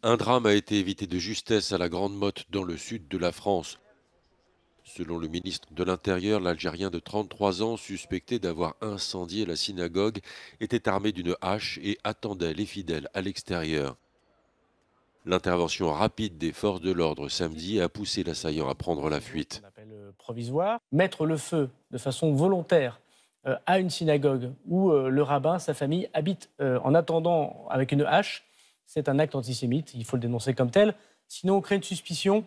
Un drame a été évité de justesse à la Grande Motte dans le sud de la France. Selon le ministre de l'Intérieur, l'Algérien de 33 ans, suspecté d'avoir incendié la synagogue, était armé d'une hache et attendait les fidèles à l'extérieur. L'intervention rapide des forces de l'ordre samedi a poussé l'assaillant à prendre la fuite. Qu'on appelle provisoire, mettre le feu de façon volontaire à une synagogue où le rabbin, sa famille habitent en attendant avec une hache, c'est un acte antisémite, il faut le dénoncer comme tel. Sinon, on crée une suspicion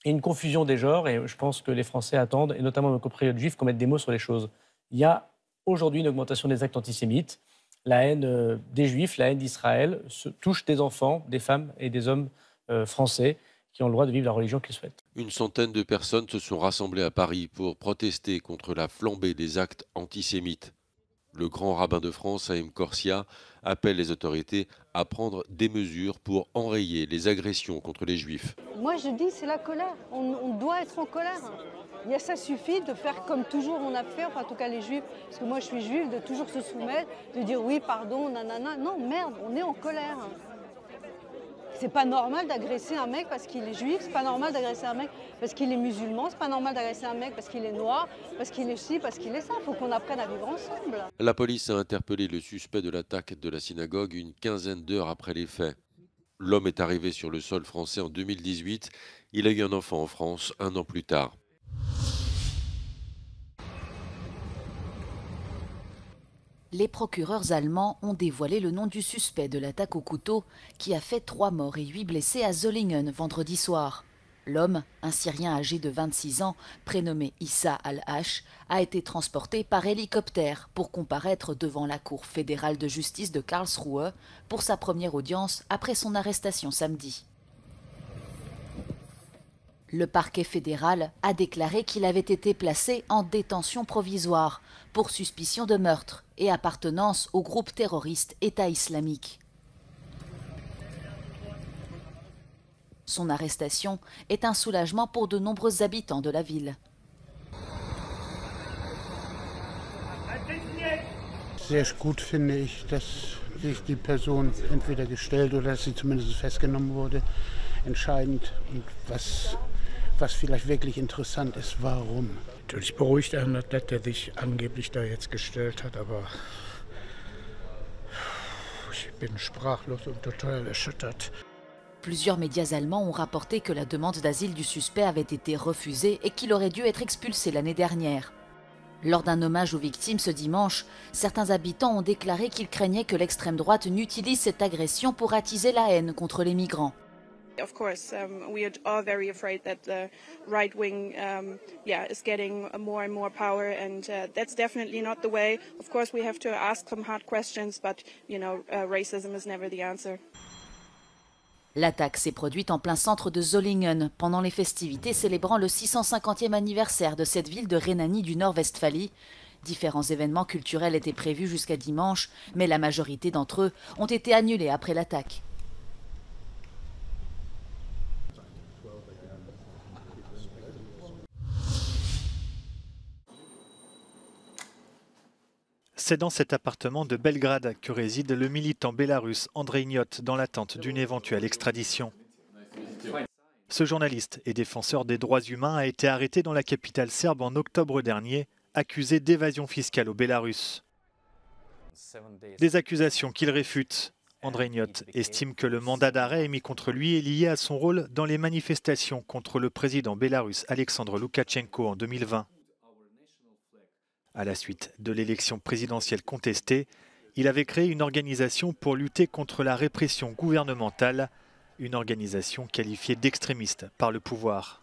et une confusion des genres, et je pense que les Français attendent, et notamment nos compatriotes juifs, qu'on mette des mots sur les choses. Il y a aujourd'hui une augmentation des actes antisémites. La haine des Juifs, la haine d'Israël touche des enfants, des femmes et des hommes français qui ont le droit de vivre la religion qu'ils souhaitent. Une centaine de personnes se sont rassemblées à Paris pour protester contre la flambée des actes antisémites. Le grand rabbin de France, Haïm Corsia, appelle les autorités à prendre des mesures pour enrayer les agressions contre les juifs. Moi, je dis, c'est la colère. On doit être en colère. Ça suffit de faire comme toujours on a fait, enfin, en tout cas les juifs, parce que moi je suis juive, de toujours se soumettre, de dire oui, pardon, nanana. Non, merde, on est en colère. C'est pas normal d'agresser un mec parce qu'il est juif, c'est pas normal d'agresser un mec parce qu'il est musulman, c'est pas normal d'agresser un mec parce qu'il est noir, parce qu'il est ci, parce qu'il est ça. Il faut qu'on apprenne à vivre ensemble. La police a interpellé le suspect de l'attaque de la synagogue une quinzaine d'heures après les faits. L'homme est arrivé sur le sol français en 2018. Il a eu un enfant en France un an plus tard. Les procureurs allemands ont dévoilé le nom du suspect de l'attaque au couteau qui a fait 3 morts et 8 blessés à Zollingen vendredi soir. L'homme, un Syrien âgé de 26 ans, prénommé Issa al-Hash, a été transporté par hélicoptère pour comparaître devant la Cour fédérale de justice de Karlsruhe pour sa première audience après son arrestation samedi. Le parquet fédéral a déclaré qu'il avait été placé en détention provisoire pour suspicion de meurtre et appartenance au groupe terroriste État islamique. Son arrestation est un soulagement pour de nombreux habitants de la ville. Sehr gut finde ich, dass sich die Person entweder gestellt oder dass sie zumindest festgenommen wurde. Entscheidend und was vielleicht wirklich interessant ist, warum. Natürlich beruhigt einen, dass er sich angeblich da jetzt gestellt hat, aber ich bin sprachlos und total erschüttert. Plusieurs médias allemands ont rapporté que la demande d'asile du suspect avait été refusée et qu'il aurait dû être expulsé l'année dernière. Lors d'un hommage aux victimes ce dimanche, certains habitants ont déclaré qu'ils craignaient que l'extrême droite n'utilise cette agression pour attiser la haine contre les migrants. Of course, we are all very afraid that the right wing, is getting more and more power, and that's definitely not the way. Of course, we have to ask some hard questions, but racism is never the answer. L'attaque s'est produite en plein centre de Zollingen, pendant les festivités célébrant le 650e anniversaire de cette ville de Rhénanie du Nord-Westphalie. Différents événements culturels étaient prévus jusqu'à dimanche, mais la majorité d'entre eux ont été annulés après l'attaque. C'est dans cet appartement de Belgrade que réside le militant bélarusse Andrei Niot dans l'attente d'une éventuelle extradition. Ce journaliste et défenseur des droits humains a été arrêté dans la capitale serbe en octobre dernier, accusé d'évasion fiscale au Bélarus. Des accusations qu'il réfute. Andrei Niot estime que le mandat d'arrêt émis contre lui est lié à son rôle dans les manifestations contre le président bélarusse Alexandre Loukachenko en 2020. À la suite de l'élection présidentielle contestée, il avait créé une organisation pour lutter contre la répression gouvernementale, une organisation qualifiée d'extrémiste par le pouvoir.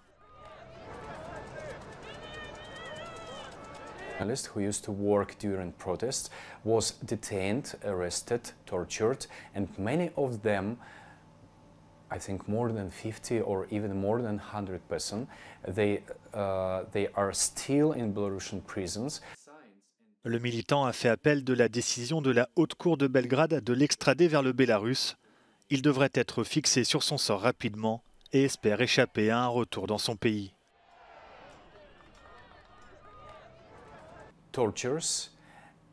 Journalist who used to work during protests was detained, arrested, tortured, and many of them, I think more than 50 or even more than 100 persons, they are still in Belarusian prisons. Le militant a fait appel de la décision de la Haute Cour de Belgrade de l'extrader vers le Bélarus. Il devrait être fixé sur son sort rapidement et espère échapper à un retour dans son pays. Tortures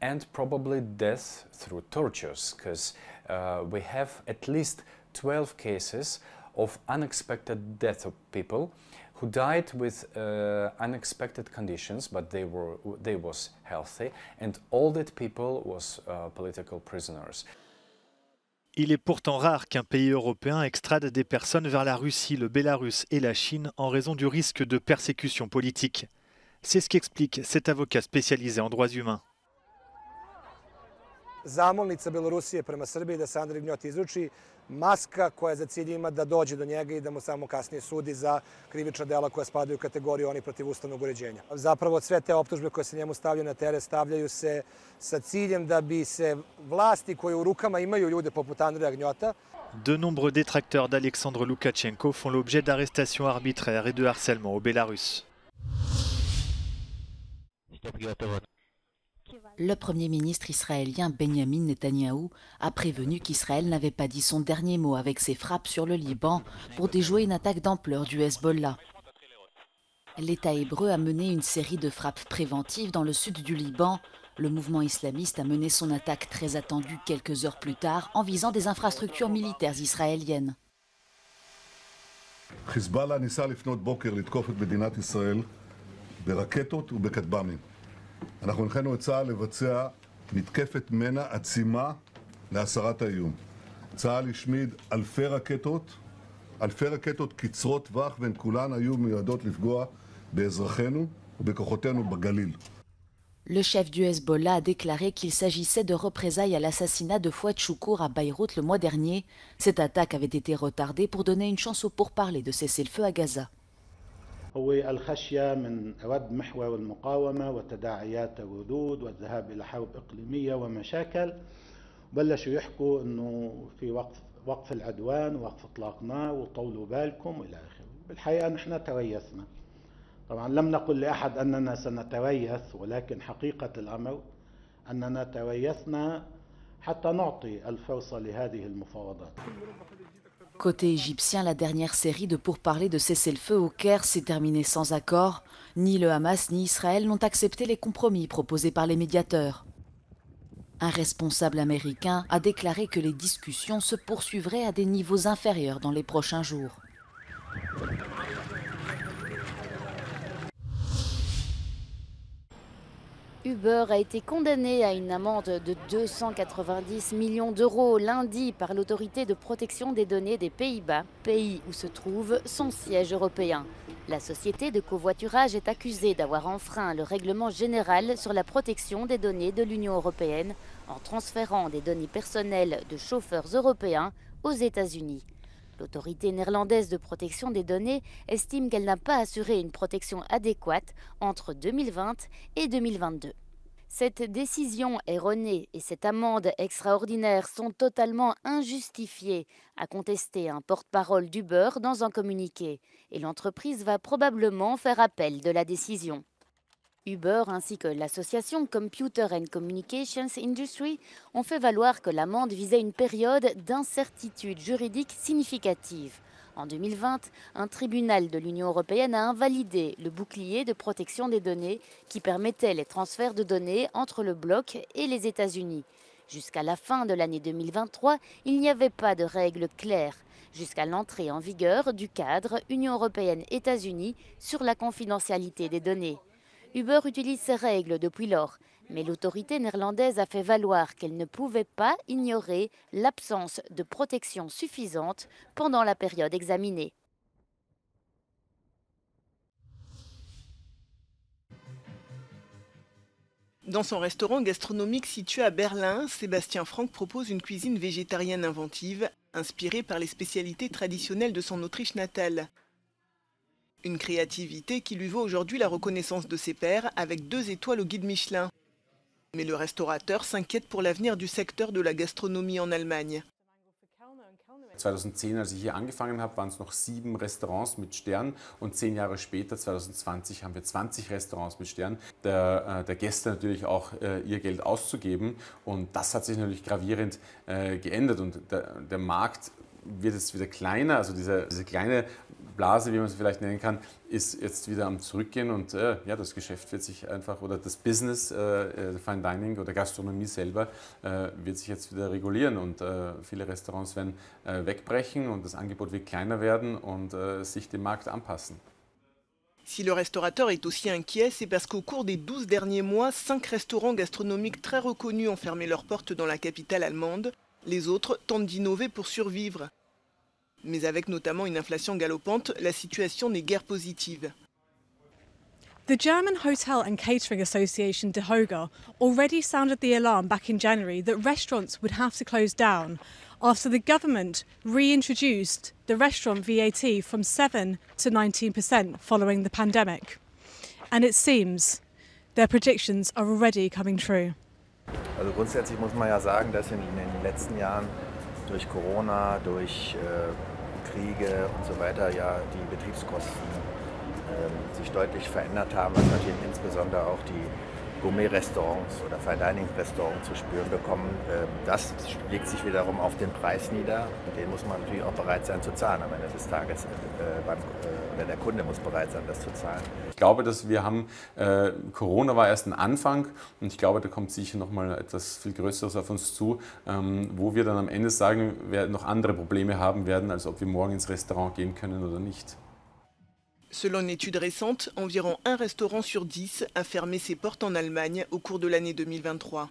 and probably death through tortures, because We have at least 12 cases of unexpected death of people who died with unexpected conditions, but they was healthy, and all that people was political prisoners. Il est pourtant rare qu'un pays européen extrade des personnes vers la Russie, le Bélarus et la Chine en raison du risque de persécution politique. C'est ce qu'explique cet avocat spécialisé en droits humains. Zamolnica Belorusije prema Srbiji da se Andrej Gnjot izruči, maska koja za cilj ima da dođe do njega i da mu samo kasnije sudi za krivična dela koja spadaju u kategoriju oni protiv ustavnog uređenja. Zapravo sve te optužbe koje se njemu stavljaju na teret stavljaju se sa ciljem da bi se vlasti koje u rukama imaju ljude poput Andreja Gnjota. De nombreux détracteurs d'Alexandre Loukachenko font l'objet d'arrestations arbitraires et de harcèlement au Bélarus. Le Premier ministre israélien Benjamin Netanyahou a prévenu qu'Israël n'avait pas dit son dernier mot avec ses frappes sur le Liban pour déjouer une attaque d'ampleur du Hezbollah. L'État hébreu a mené une série de frappes préventives dans le sud du Liban. Le mouvement islamiste a mené son attaque très attendue quelques heures plus tard en visant des infrastructures militaires israéliennes. חיזבאללה ניסה לפנות בוקר לתקוף את מדינת ישראל ברקטות ובכטב"מים. אנחנו הנחינו את צה"ל לבצע מתקפת מנע עצימה להסרת האיום. צה"ל השמיד אלפי רקטות קצרות טווח, והן כולן היו מיועדות לפגוע באזרחינו ובכוחותינו בגליל. Le chef du Hezbollah a déclaré qu'il s'agissait de représailles à l'assassinat de Fouad Choukour à Beyrouth le mois dernier. Cette attaque avait été retardée pour donner une chance aux pourparlers de cesser le feu à Gaza. هو الخشية من أود محور المقاومة وتداعيات الردود والذهاب إلى حرب إقليمية ومشاكل. بلشوا يحكوا إنه في وقف العدوان ووقف إطلاق نار وطولوا بالكم إلى آخره. بالحقيقة نحن تريثنا. طبعا لم نقل لأحد أننا سنتريث، ولكن حقيقة الأمر أننا تريثنا حتى نعطي الفرصة لهذه المفاوضات. Côté égyptien, la dernière série de pourparlers de cessez-le-feu au Caire s'est terminée sans accord. Ni le Hamas ni Israël n'ont accepté les compromis proposés par les médiateurs. Un responsable américain a déclaré que les discussions se poursuivraient à des niveaux inférieurs dans les prochains jours. Uber a été condamné à une amende de 290 millions d'euros lundi par l'autorité de protection des données des Pays-Bas, pays où se trouve son siège européen. La société de covoiturage est accusée d'avoir enfreint le règlement général sur la protection des données de l'Union européenne en transférant des données personnelles de chauffeurs européens aux États-Unis. L'autorité néerlandaise de protection des données estime qu'elle n'a pas assuré une protection adéquate entre 2020 et 2022. Cette décision erronée et cette amende extraordinaire sont totalement injustifiées, a contesté un porte-parole d'Uber dans un communiqué, et l'entreprise va probablement faire appel de la décision. Uber ainsi que l'association Computer and Communications Industry ont fait valoir que l'amende visait une période d'incertitude juridique significative. En 2020, un tribunal de l'Union européenne a invalidé le bouclier de protection des données qui permettait les transferts de données entre le bloc et les États-Unis. Jusqu'à la fin de l'année 2023, il n'y avait pas de règles claires, jusqu'à l'entrée en vigueur du cadre Union européenne-États-Unis sur la confidentialité des données. Uber utilise ces règles depuis lors, mais l'autorité néerlandaise a fait valoir qu'elle ne pouvait pas ignorer l'absence de protection suffisante pendant la période examinée. Dans son restaurant gastronomique situé à Berlin, Sébastien Franck propose une cuisine végétarienne inventive, inspirée par les spécialités traditionnelles de son Autriche natale. Une créativité qui lui vaut aujourd'hui la reconnaissance de ses pairs avec 2 étoiles au guide Michelin. Mais le restaurateur s'inquiète pour l'avenir du secteur de la gastronomie en Allemagne. 2010, als ich hier angefangen habe, waren es noch 7 Restaurants mit Stern und 10 Jahre später, 2020, haben wir 20 Restaurants mit Stern. Der Gäste natürlich auch ihr Geld auszugeben, und das hat sich natürlich gravierend geändert, und der Markt wird jetzt wieder kleiner, also diese kleine Blase, wie man es vielleicht nennen kann, ist jetzt wieder am Zurückgehen und ja, das Geschäft wird sich einfach, oder das Business, Fine Dining oder Gastronomie selber, wird sich jetzt wieder regulieren und viele Restaurants werden wegbrechen und das Angebot wird kleiner werden und sich dem Markt anpassen. Si le restaurateur est aussi inquiet, c'est parce qu'au cours des 12 derniers mois, 5 restaurants gastronomiques très reconnus ont fermé leurs portes dans la capitale allemande. Les autres tentent d'innover pour survivre. Mais avec notamment une inflation galopante, la situation n'est guère positive. The German Hotel and Catering Association DEHOGA already sounded the alarm back in January that restaurants would have to close down after the government reintroduced the restaurant VAT from 7 to 19% following the pandemic. And it seems their predictions are already coming true. Also grundsätzlich muss man ja sagen, dass in den letzten Jahren durch Corona, durch Kriege und so weiter ja die Betriebskosten sich deutlich verändert haben, was natürlich insbesondere auch die Gourmet-Restaurants oder Fine-Dining-Restaurants zu spüren bekommen. Das schlägt sich wiederum auf den Preis nieder und den muss man natürlich auch bereit sein zu zahlen am Ende des Tages. Der Kunde muss bereit sein, das zu zahlen. Ich glaube, dass wir haben, Corona war erst ein Anfang und ich glaube, da kommt sicher noch mal etwas viel Größeres auf uns zu, wo wir dann am Ende sagen, wir noch andere Probleme haben werden, als ob wir morgen ins Restaurant gehen können oder nicht. Selon une étude récente, environ 1 restaurant sur 10 a fermé ses portes en Allemagne au cours de l'année 2023.